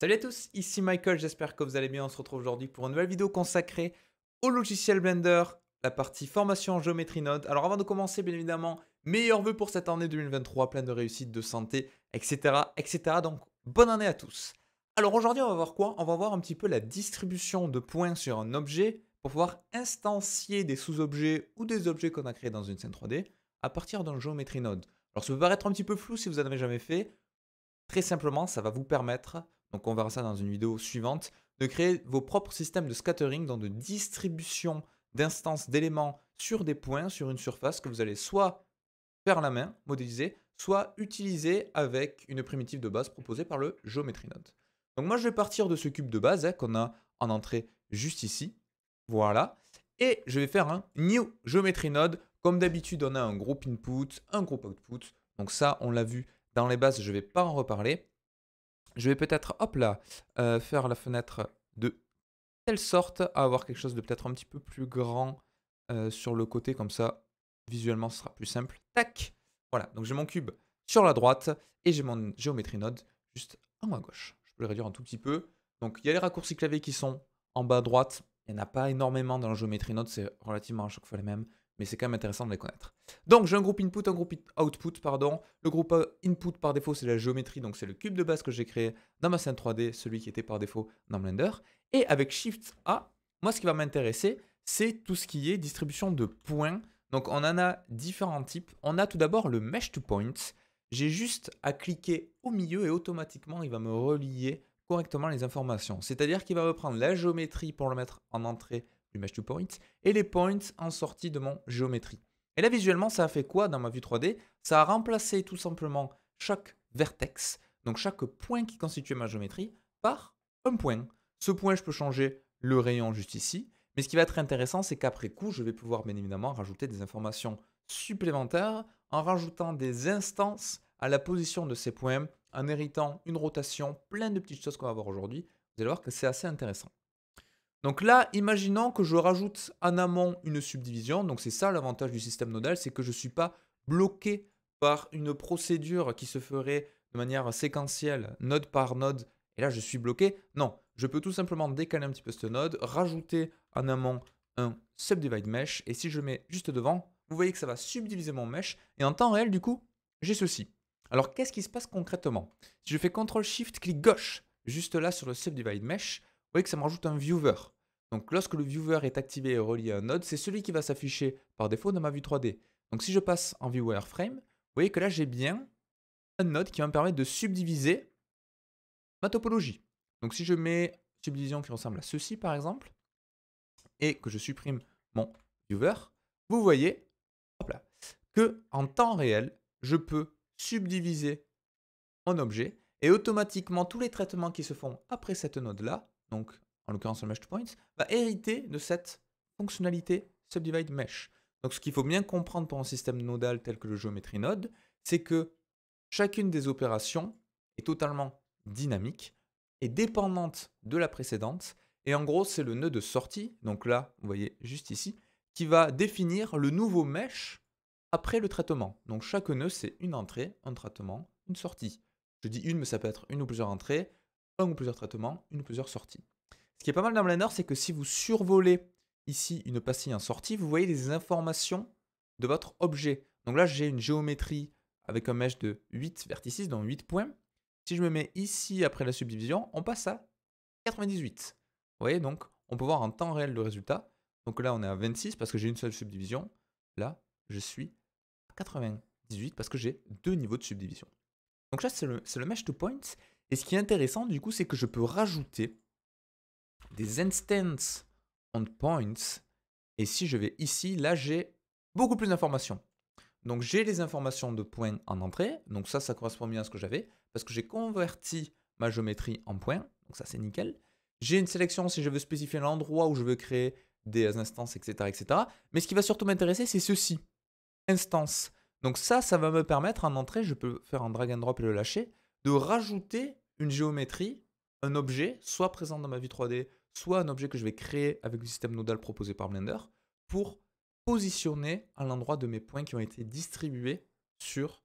Salut à tous, ici Michael, j'espère que vous allez bien. On se retrouve aujourd'hui pour une nouvelle vidéo consacrée au logiciel Blender, la partie formation en géométrie Node. Alors avant de commencer, bien évidemment, meilleurs vœux pour cette année 2023, pleine de réussite, de santé, etc. etc. Donc bonne année à tous. Alors aujourd'hui, on va voir quoi? On va voir un petit peu la distribution de points sur un objet pour pouvoir instancier des sous-objets ou des objets qu'on a créés dans une scène 3D à partir d'un géométrie Node. Alors ça peut paraître un petit peu flou si vous n'en avez jamais fait. Très simplement, ça va vous permettre, donc on verra ça dans une vidéo suivante, de créer vos propres systèmes de scattering, donc de distribution d'instances d'éléments sur des points, sur une surface que vous allez soit faire à la main, modéliser, soit utiliser avec une primitive de base proposée par le Geometry Node. Donc moi je vais partir de ce cube de base qu'on a en entrée juste ici. Voilà. Et je vais faire un New Geometry Node. Comme d'habitude, on a un groupe input, un groupe output. Donc ça, on l'a vu dans les bases, je ne vais pas en reparler. Je vais peut-être, hop là, faire la fenêtre de telle sorte à avoir quelque chose de peut-être un petit peu plus grand sur le côté, comme ça, visuellement, ce sera plus simple. Tac. Voilà, donc j'ai mon cube sur la droite et j'ai mon géométrie node juste en haut à gauche. Je peux le réduire un tout petit peu. Donc il y a les raccourcis clavier qui sont en bas à droite. Il n'y en a pas énormément dans le géométrie node, c'est relativement à chaque fois les mêmes, mais c'est quand même intéressant de les connaître. Donc j'ai un groupe input, un groupe output, pardon. Le groupe input par défaut, c'est la géométrie, donc c'est le cube de base que j'ai créé dans ma scène 3D, celui qui était par défaut dans Blender. Et avec Shift A, moi ce qui va m'intéresser, c'est tout ce qui est distribution de points. Donc on en a différents types. On a tout d'abord le Mesh to Point. J'ai juste à cliquer au milieu et automatiquement il va me relier correctement les informations. C'est-à-dire qu'il va me prendre la géométrie pour le mettre en entrée du Mesh to Point et les points en sortie de mon géométrie. Et là visuellement ça a fait quoi dans ma vue 3D? Ça a remplacé tout simplement chaque vertex, donc chaque point qui constitue ma géométrie, par un point. Ce point, je peux changer le rayon juste ici. Mais ce qui va être intéressant, c'est qu'après coup, je vais pouvoir bien évidemment rajouter des informations supplémentaires en rajoutant des instances à la position de ces points, en héritant une rotation, plein de petites choses qu'on va voir aujourd'hui. Vous allez voir que c'est assez intéressant. Donc là, imaginons que je rajoute en amont une subdivision. Donc c'est ça l'avantage du système nodal, c'est que je ne suis pas bloqué par une procédure qui se ferait de manière séquentielle, node par node. Et là, je suis bloqué. Non, je peux tout simplement décaler un petit peu ce node, rajouter en amont un subdivide mesh. Et si je mets juste devant, vous voyez que ça va subdiviser mon mesh. Et en temps réel, du coup, j'ai ceci. Alors, qu'est-ce qui se passe concrètement? Si je fais CTRL-SHIFT, clic gauche, juste là sur le subdivide mesh, vous voyez que ça me rajoute un viewer. Donc lorsque le viewer est activé et relié à un node, c'est celui qui va s'afficher par défaut dans ma vue 3D. Donc si je passe en view wireframe, vous voyez que là j'ai bien un node qui va me permettre de subdiviser ma topologie. Donc si je mets subdivision qui ressemble à ceci par exemple, et que je supprime mon viewer, vous voyez hop là, que en temps réel, je peux subdiviser mon objet et automatiquement tous les traitements qui se font après cette node-là, donc en l'occurrence le mesh to point, va hériter de cette fonctionnalité subdivide mesh. Donc ce qu'il faut bien comprendre pour un système nodal tel que le géométrie node, c'est que chacune des opérations est totalement dynamique et dépendante de la précédente. Et en gros, c'est le nœud de sortie, donc là, vous voyez juste ici, qui va définir le nouveau mesh après le traitement. Donc chaque nœud, c'est une entrée, un traitement, une sortie. Je dis une, mais ça peut être une ou plusieurs entrées, un ou plusieurs traitements, une ou plusieurs sorties. Ce qui est pas mal dans Blender, c'est que si vous survolez ici une pastille en sortie, vous voyez les informations de votre objet. Donc là, j'ai une géométrie avec un mesh de 8 vertices, donc 8 points. Si je me mets ici après la subdivision, on passe à 98. Vous voyez, donc on peut voir en temps réel le résultat. Donc là, on est à 26 parce que j'ai une seule subdivision. Là, je suis à 98 parce que j'ai deux niveaux de subdivision. Donc là, c'est le mesh to point. Et ce qui est intéressant, du coup, c'est que je peux rajouter des instances on points. Et si je vais ici, là, j'ai beaucoup plus d'informations. Donc j'ai les informations de points en entrée. Donc ça correspond bien à ce que j'avais parce que j'ai converti ma géométrie en points. Donc ça, c'est nickel. J'ai une sélection si je veux spécifier l'endroit où je veux créer des instances, etc. etc. Mais ce qui va surtout m'intéresser, c'est ceci. Instance. Donc ça va me permettre en entrée, je peux faire un drag and drop et le lâcher, de rajouter une géométrie, un objet, soit présent dans ma vue 3D, soit un objet que je vais créer avec le système nodal proposé par Blender, pour positionner à l'endroit de mes points qui ont été distribués sur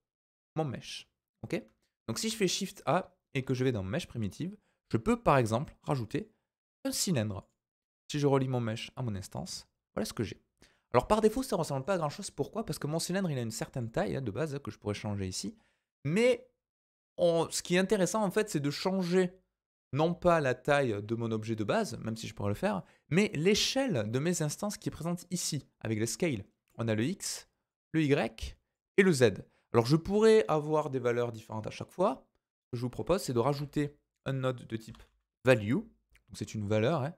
mon mesh. Ok? Donc si je fais Shift A et que je vais dans Mesh Primitive, je peux par exemple rajouter un cylindre. Si je relie mon mesh à mon instance, voilà ce que j'ai. Alors par défaut, ça ne ressemble pas à grand chose. Pourquoi? Parce que mon cylindre, il a une certaine taille de base que je pourrais changer ici. Mais ce qui est intéressant en fait, c'est de changer non pas la taille de mon objet de base, même si je pourrais le faire, mais l'échelle de mes instances qui est présente ici, avec le scale. On a le X, le Y et le Z. Alors je pourrais avoir des valeurs différentes à chaque fois. Ce que je vous propose, c'est de rajouter un node de type value. Donc c'est une valeur,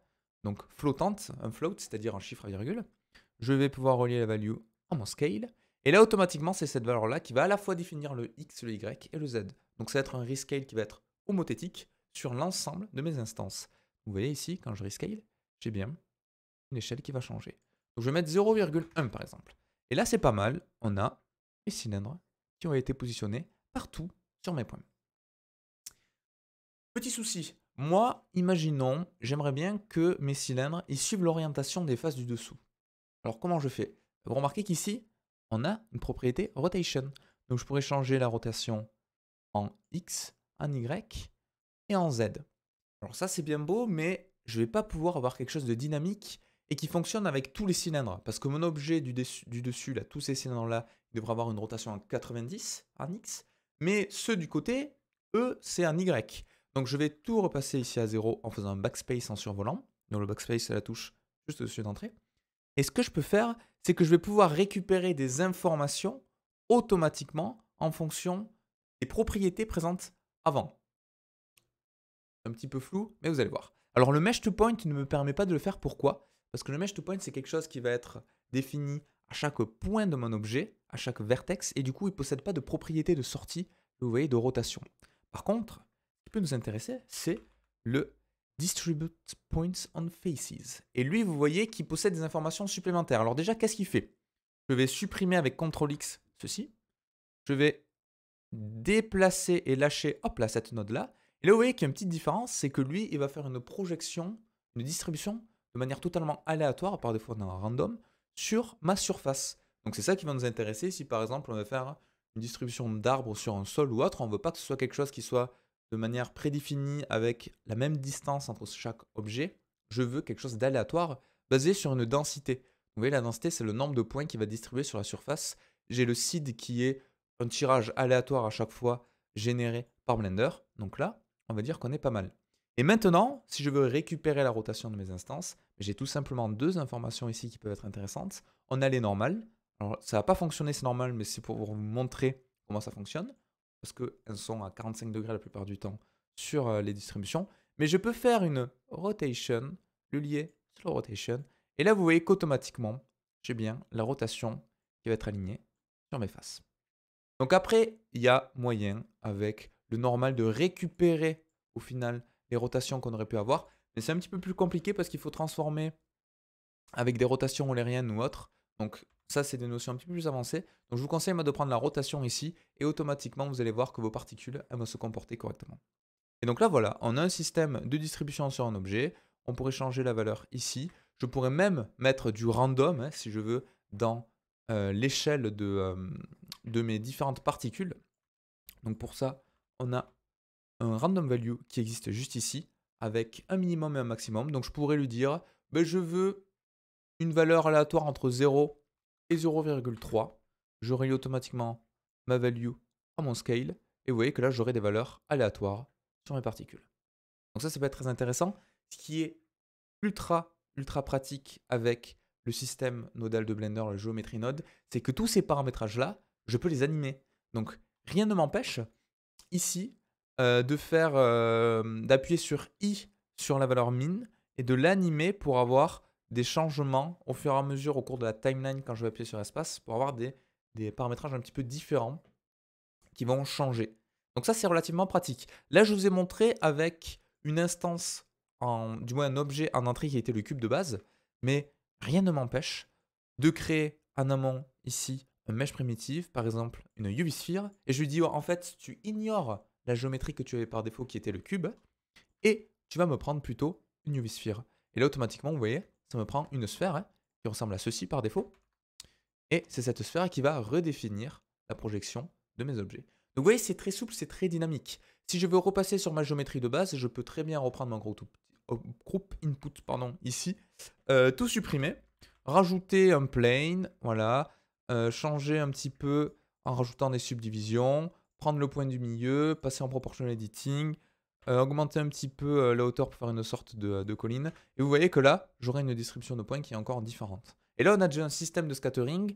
donc flottante, un float, c'est-à-dire un chiffre à virgule. Je vais pouvoir relier la value à mon scale. Et là, automatiquement, c'est cette valeur-là qui va à la fois définir le X, le Y et le Z. Donc ça va être un rescale qui va être homothétique sur l'ensemble de mes instances. Vous voyez ici, quand je rescale, j'ai bien une échelle qui va changer. Donc je vais mettre 0,1 par exemple. Et là, c'est pas mal. On a mes cylindres qui ont été positionnés partout sur mes points. Petit souci. Moi, imaginons, j'aimerais bien que mes cylindres ils suivent l'orientation des faces du dessous. Alors comment je fais? Vous remarquez qu'ici, on a une propriété rotation. Donc je pourrais changer la rotation en X, en Y et en Z. Alors ça c'est bien beau, mais je ne vais pas pouvoir avoir quelque chose de dynamique et qui fonctionne avec tous les cylindres. Parce que mon objet du dessus, là, tous ces cylindres-là, ils devraient avoir une rotation en 90 en X. Mais ceux du côté, eux, c'est en Y. Donc je vais tout repasser ici à 0 en faisant un backspace en survolant. Donc le backspace c'est la touche juste au-dessus d'entrée. Et ce que je peux faire, c'est que je vais pouvoir récupérer des informations automatiquement en fonction des propriétés présentes avant. Un petit peu flou, mais vous allez voir. Alors le mesh to point ne me permet pas de le faire. Pourquoi? Parce que le mesh to point, c'est quelque chose qui va être défini à chaque point de mon objet, à chaque vertex, et du coup, il ne possède pas de propriété de sortie, vous voyez, de rotation. Par contre, ce qui peut nous intéresser, c'est le Distribute Points on Faces. Et lui, vous voyez qu'il possède des informations supplémentaires. Alors déjà, qu'est-ce qu'il fait? Je vais supprimer avec CTRL-X ceci. Je vais déplacer et lâcher, hop là, cette node-là. Et là, vous voyez qu'il y a une petite différence, c'est que lui, il va faire une projection, une distribution de manière totalement aléatoire, par défaut d'un random, sur ma surface. Donc c'est ça qui va nous intéresser si par exemple on veut faire une distribution d'arbres sur un sol ou autre, on ne veut pas que ce soit quelque chose qui soit de manière prédéfinie avec la même distance entre chaque objet. Je veux quelque chose d'aléatoire basé sur une densité. Vous voyez, la densité, c'est le nombre de points qui va distribuer sur la surface. J'ai le seed qui est un tirage aléatoire à chaque fois généré par Blender. Donc là, on va dire qu'on est pas mal. Et maintenant, si je veux récupérer la rotation de mes instances, j'ai tout simplement deux informations ici qui peuvent être intéressantes. On a les normales. Alors, ça ne va pas fonctionner, c'est normal, mais c'est pour vous montrer comment ça fonctionne. Parce qu'elles sont à 45 degrés la plupart du temps sur les distributions. Mais je peux faire une rotation, le lier sur la rotation. Et là, vous voyez qu'automatiquement, j'ai bien la rotation qui va être alignée sur mes faces. Donc après, il y a moyen avec le normal de récupérer au final les rotations qu'on aurait pu avoir. Mais c'est un petit peu plus compliqué parce qu'il faut transformer avec des rotations oolériennes ou autres. Donc ça, c'est des notions un petit peu plus avancées. Donc je vous conseille moi, de prendre la rotation ici et automatiquement, vous allez voir que vos particules elles vont se comporter correctement. Et donc là, voilà, on a un système de distribution sur un objet. On pourrait changer la valeur ici. Je pourrais même mettre du random, si je veux, dans l'échelle de mes différentes particules. Donc pour ça, on a un random value qui existe juste ici, avec un minimum et un maximum. Donc je pourrais lui dire, ben, je veux une valeur aléatoire entre 0 et 0,3. Je relie automatiquement ma value à mon scale. Et vous voyez que là, j'aurai des valeurs aléatoires sur mes particules. Donc ça peut être très intéressant. Ce qui est ultra pratique avec le système nodal de Blender, le Geometry Node, c'est que tous ces paramétrages-là, je peux les animer. Donc rien ne m'empêche ici d'appuyer sur I sur la valeur min et de l'animer pour avoir des changements au fur et à mesure au cours de la timeline quand je vais appuyer sur espace pour avoir des paramétrages un petit peu différents qui vont changer. Donc ça, c'est relativement pratique. Là, je vous ai montré avec une instance, du moins un objet en entrée qui était le cube de base, mais rien ne m'empêche de créer en amont ici un mesh primitive, par exemple une UV sphere, et je lui dis en fait, tu ignores la géométrie que tu avais par défaut qui était le cube, et tu vas me prendre plutôt une UV sphere. Et là, automatiquement, vous voyez, ça me prend une sphère qui ressemble à ceci par défaut, et c'est cette sphère qui va redéfinir la projection de mes objets. vous voyez, c'est très souple, c'est très dynamique. Si je veux repasser sur ma géométrie de base, je peux très bien reprendre mon groupe input pardon, ici, tout supprimer, rajouter un plane, voilà, changer un petit peu en rajoutant des subdivisions, prendre le point du milieu, passer en proportional editing, augmenter un petit peu la hauteur pour faire une sorte de colline. Et vous voyez que là, j'aurai une distribution de points qui est encore différente. Et là, on a déjà un système de scattering,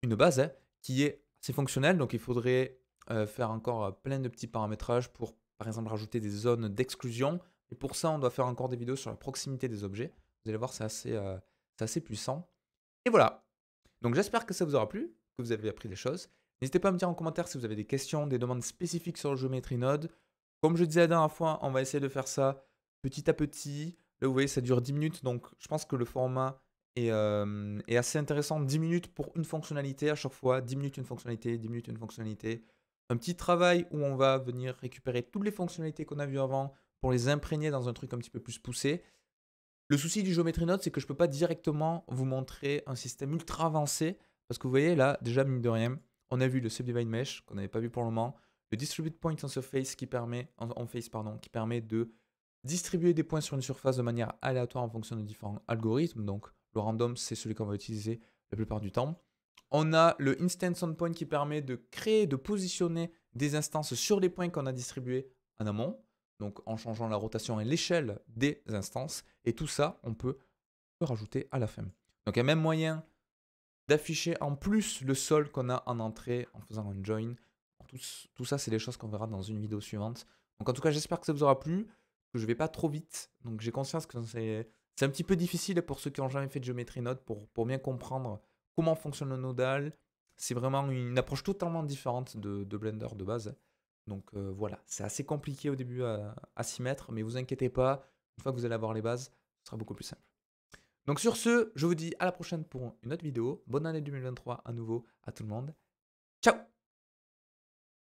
une base, hein, qui est assez fonctionnelle. Donc, il faudrait faire encore plein de petits paramétrages pour, par exemple, rajouter des zones d'exclusion. Et pour ça, on doit faire encore des vidéos sur la proximité des objets. Vous allez voir, c'est assez puissant. Et voilà. Donc, j'espère que ça vous aura plu, que vous avez appris des choses. N'hésitez pas à me dire en commentaire si vous avez des questions, des demandes spécifiques sur le Geometry Node. Comme je disais la dernière fois, on va essayer de faire ça petit à petit. Là, vous voyez, ça dure 10 minutes, donc je pense que le format est assez intéressant. 10 minutes pour une fonctionnalité à chaque fois. 10 minutes une fonctionnalité, 10 minutes une fonctionnalité. Un petit travail où on va venir récupérer toutes les fonctionnalités qu'on a vues avant pour les imprégner dans un truc un petit peu plus poussé. Le souci du Geometry Node, c'est que je ne peux pas directement vous montrer un système ultra avancé. Parce que vous voyez là, déjà, mine de rien, on a vu le Subdivide Mesh qu'on n'avait pas vu pour le moment. Le Distribute Point on Surface qui permet, qui permet de distribuer des points sur une surface de manière aléatoire en fonction de différents algorithmes. Donc le random, c'est celui qu'on va utiliser la plupart du temps. On a le Instance on Point qui permet de créer, de positionner des instances sur les points qu'on a distribués en amont. Donc en changeant la rotation et l'échelle des instances. Et tout ça, on peut le rajouter à la fin. Donc il y a même moyen d'afficher en plus le sol qu'on a en entrée en faisant un join. Tout ça, c'est des choses qu'on verra dans une vidéo suivante. Donc en tout cas, j'espère que ça vous aura plu, que je ne vais pas trop vite. Donc j'ai conscience que c'est un petit peu difficile pour ceux qui n'ont jamais fait de Geometry Node pour bien comprendre comment fonctionne le nodal. C'est vraiment une approche totalement différente de Blender de base. Donc voilà, c'est assez compliqué au début à s'y mettre, mais vous inquiétez pas, une fois que vous allez avoir les bases, ce sera beaucoup plus simple. Donc sur ce, je vous dis à la prochaine pour une autre vidéo. Bonne année 2023 à nouveau à tout le monde. Ciao!